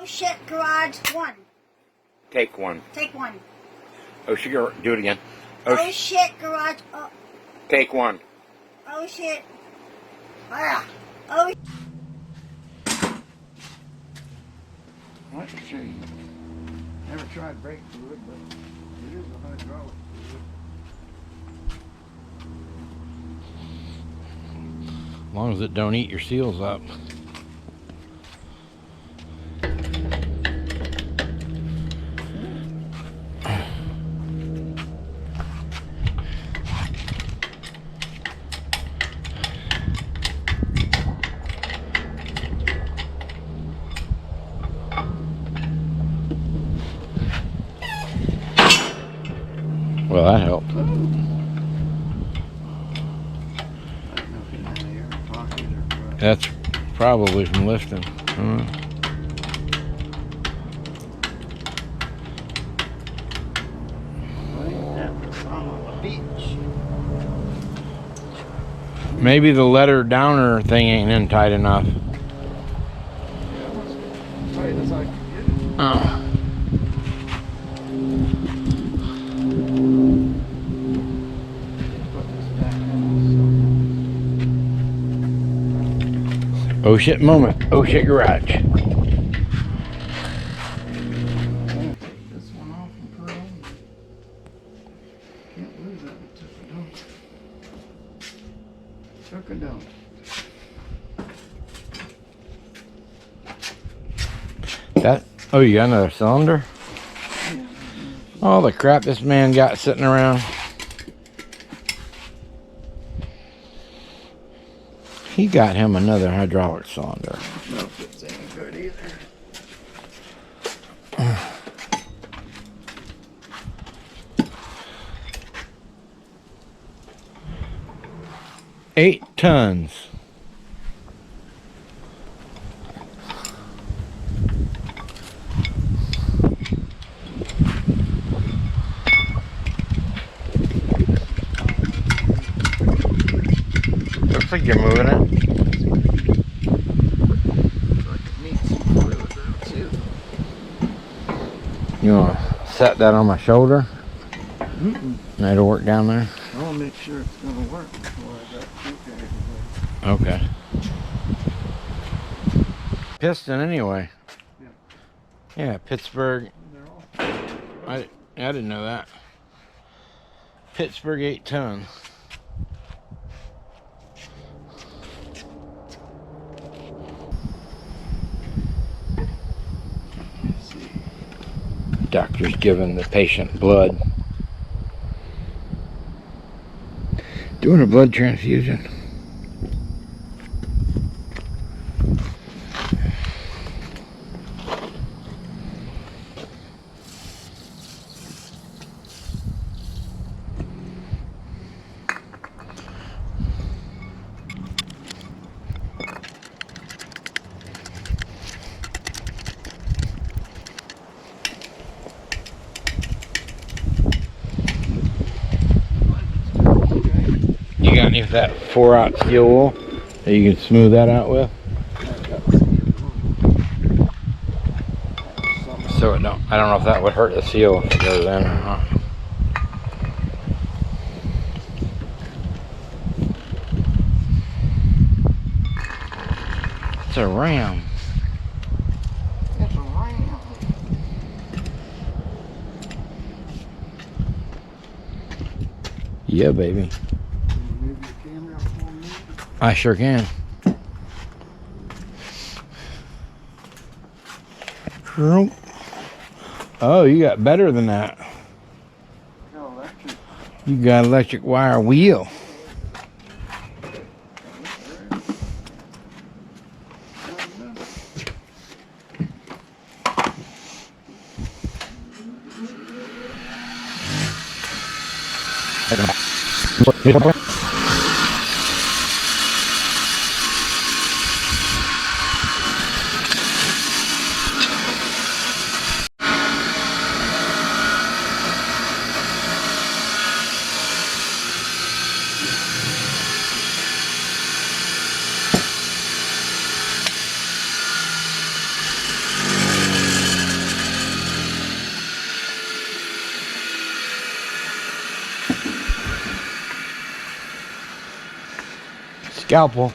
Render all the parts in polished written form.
Oh shit, garage one. Take one. Take one. Oh shit, do it again. Oh shit, garage. Oh. Take one. Oh shit. Ah. Oh. Let's see. Never tried brake fluid, but it is a hydraulic fluid. As long as it don't eat your seals up. Well, that helped. I don't know if it's in the air pocket or what. That's probably from lifting. Maybe the letter downer thing ain't in tight enough. Tight as I can get it. Oh. Put this back in. Oh shit moment. Oh shit garage. Take this one off and put it on. Can't lose that one. Took a dump. That, oh, you got another cylinder? All the crap this man got sitting around. He got him another hydraulic cylinder. I don't know if it's any good either. $8 tons. Looks like you're moving it. Like it needs some fluid though too. You want to set that on my shoulder? Mm-mm. That'll work down there? I want to make sure it's going to work before I got two guys. Okay. Piston anyway. Yeah, Pittsburgh. I didn't know that. Pittsburgh 8 ton. Doctor's giving the patient blood. Doing a blood transfusion. You got any of that 4/0 steel wool that you can smooth that out with? So it don't. I don't know if that would hurt the seal if it goes in or not. It's a ram. It's a ram. Yeah, baby. Can you move your camera up for me? I sure can. Oh, you got better than that. No electric. You got electric wire wheel. Scalpel.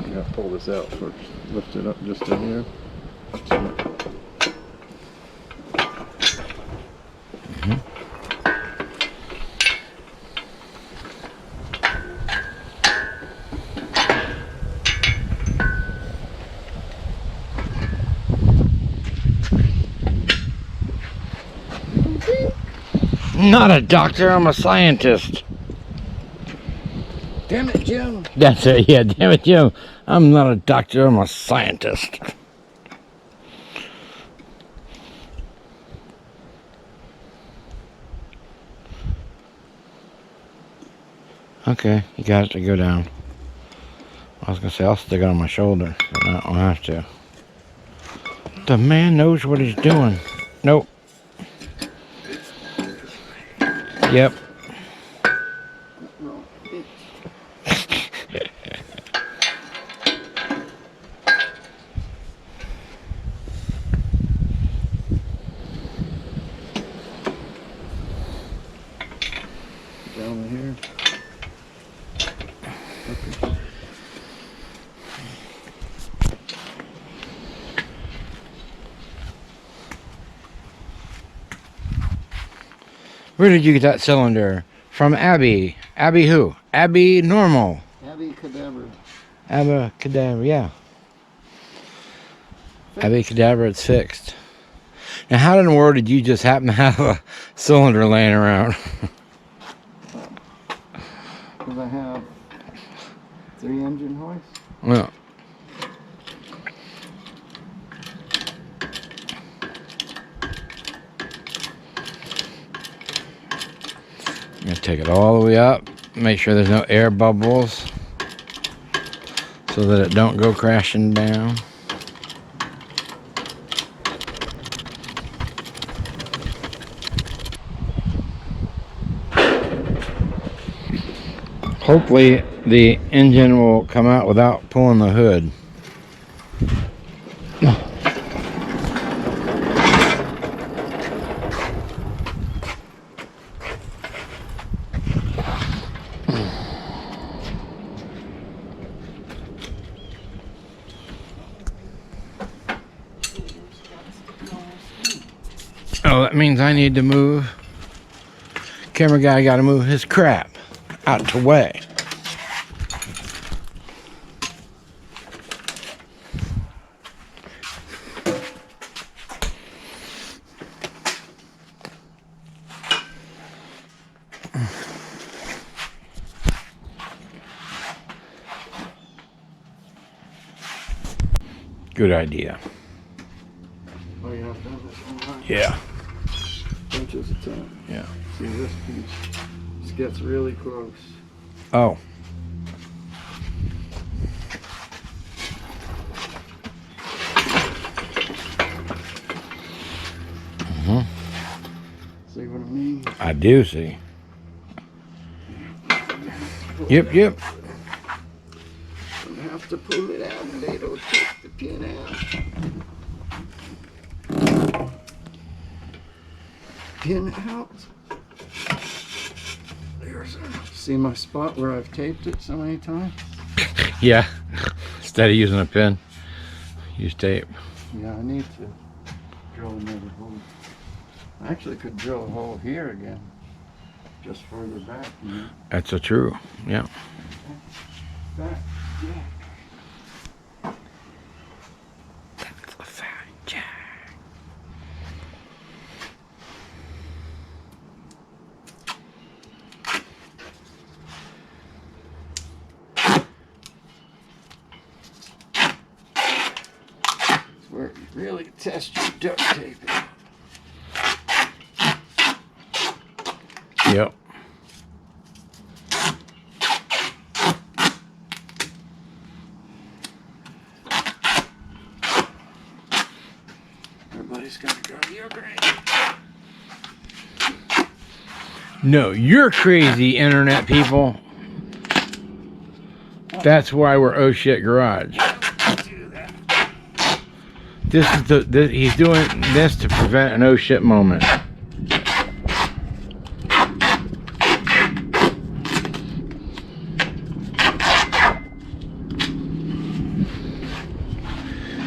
You gotta pull this out first. Lift it up just in here. Not a doctor, I'm a scientist. Damn it, Jim. That's it, yeah, damn it, Jim. I'm not a doctor, I'm a scientist. Okay, you got it to go down. I was gonna say I'll stick it on my shoulder, but I don't have to. The man knows what he's doing. Nope. Yep. Down here. Okay. Where did you get that cylinder? From Abby. Abby who? Abby Normal. Abby Cadaver. Abba Cadaver, yeah. Abby Cadaver, it's fixed. Now, how in the world did you just happen to have a cylinder laying around? Because I have 3 engine hoists. Well, I'm gonna take it all the way up. Make sure there's no air bubbles, so that it don't go crashing down. Hopefully the engine will come out without pulling the hood. Oh, that means I need to move. Camera guy got to move his crap out the way. Good idea. Oh, you have done this one right. Yeah. Inches of time. Yeah. See this piece? This gets really close. Oh. See what I mean? I do see. Yep, yep. You have to pull it out and they don't take the pin out. Pin out. There's see my spot where I've taped it so many times? Yeah. Instead of using a pin, use tape. Yeah, I need to drill another hole. I actually could drill a hole here again. Just further back, you know? That's a true. Yeah. Back, yeah. That's a fat jack. It's where you really test your duct tape. Yep. Everybody's gotta go to your grave. No, you're crazy, internet people. That's why we're oh shit garage. This is he's doing this to prevent an oh shit moment.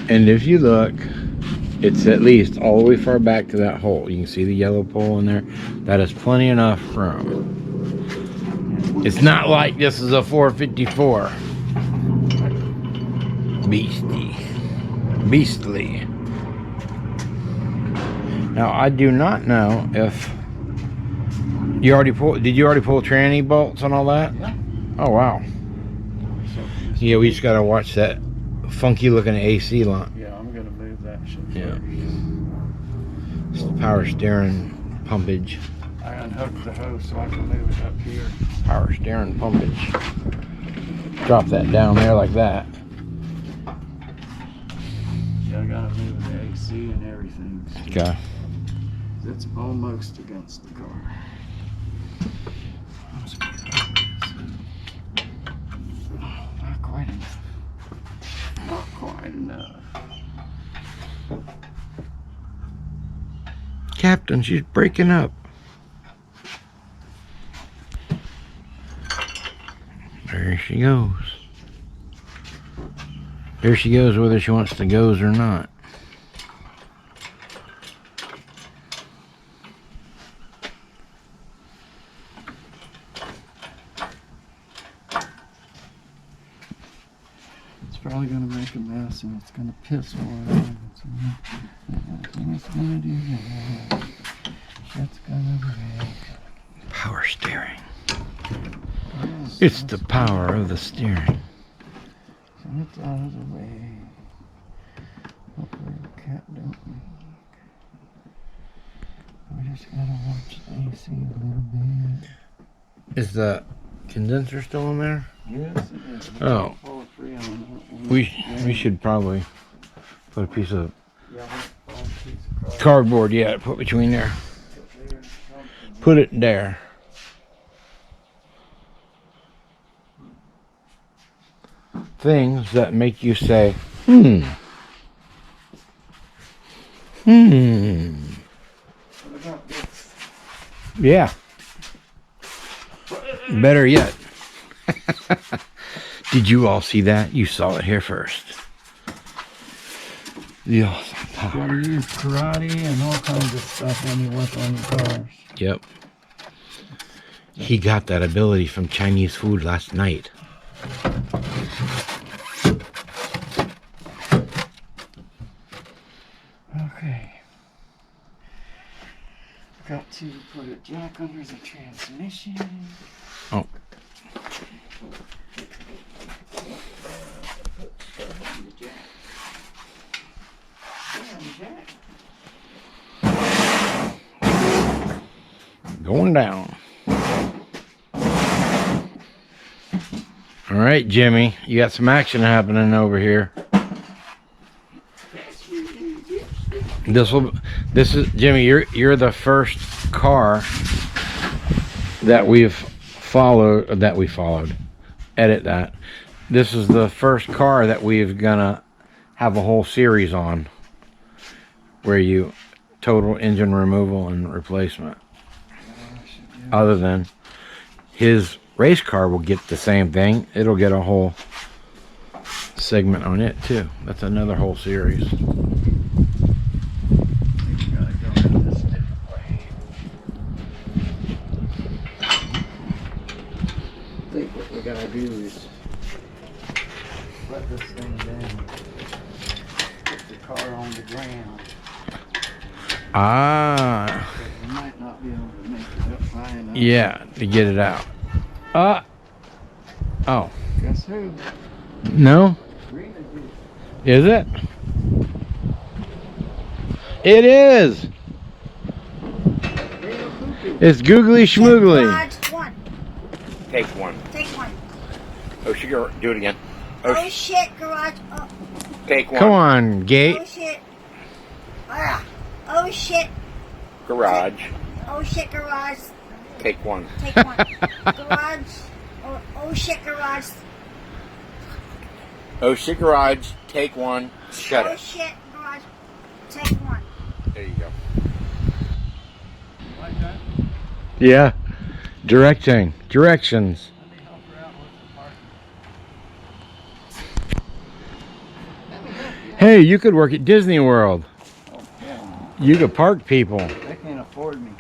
And if you look, it's at least all the way far back to that hole. You can see the yellow pole in there. That is plenty enough room. It's not like this is a 454. Beastly. Now I do not know if you already pulled. Did you already pull tranny bolts and all that? Yeah. Oh wow. Yeah, we just gotta watch that funky looking AC line. Yeah, I'm gonna move that shit. Yeah. It's the power steering pumpage. I unhooked the hose so I can move it up here. Power steering pumpage. Drop that down there like that. Yeah, I gotta move the AC and everything. Okay. It's almost against the car. Not quite enough. Not quite enough. Captain, she's breaking up. There she goes. There she goes, whether she wants to goes or not. It's probably gonna make a mess and it's gonna piss all around. It's gonna do that. It's gonna break. Power steering. It's the power of the steering. So it's out of the way. Hopefully the cat don't leak. We just gotta watch the AC a little bit. Is the condenser still in there? Yes, it is. Oh. All three on that one. We should probably put a piece of Yeah, all piece of cardboard. cardboard, yeah, put between there. Put it there. Things that make you say, hmm. What about this? Yeah. Better yet. Did you all see that? You saw it here first. The awesome You power. gotta use karate and all kinds of stuff when you work on your cars. Yep. He got that ability from Chinese food last night. Okay. Got to put a jack under the transmission. Oh. Going down. All right, Jimmy, you got some action happening over here. This is Jimmy. You're the first car that we've followed. Edit that. This is the first car that we've gonna have a whole series on, where you total engine removal and replacement. Other than his race car will get the same thing. It'll get a whole segment on it too. That's another whole series. I think what we gotta do is let this thing down. Put the car on the ground. Ah, We might not be able to make it up high enough. yeah, to get it out. Oh, Guess who? no? Rena did. Is it? It is. Rena Poopy. It's googly schmoogly. Garage one. Take one. Take one. Oh, she go. Do it again. Oh shit, garage. Oh, Take one. Come on, gate. oh shit. Ah. Oh shit. Garage. Oh shit, garage. Take one. Take one. Garage. Oh shit, garage. Oh shit, garage. Take one. Shut Oh it. shit, garage. Take one. There you go. Like that? Yeah. Directions. Let me help her out with the parking. Hey, you could work at Disney World. Oh, hell You could park people. no. They can't afford me.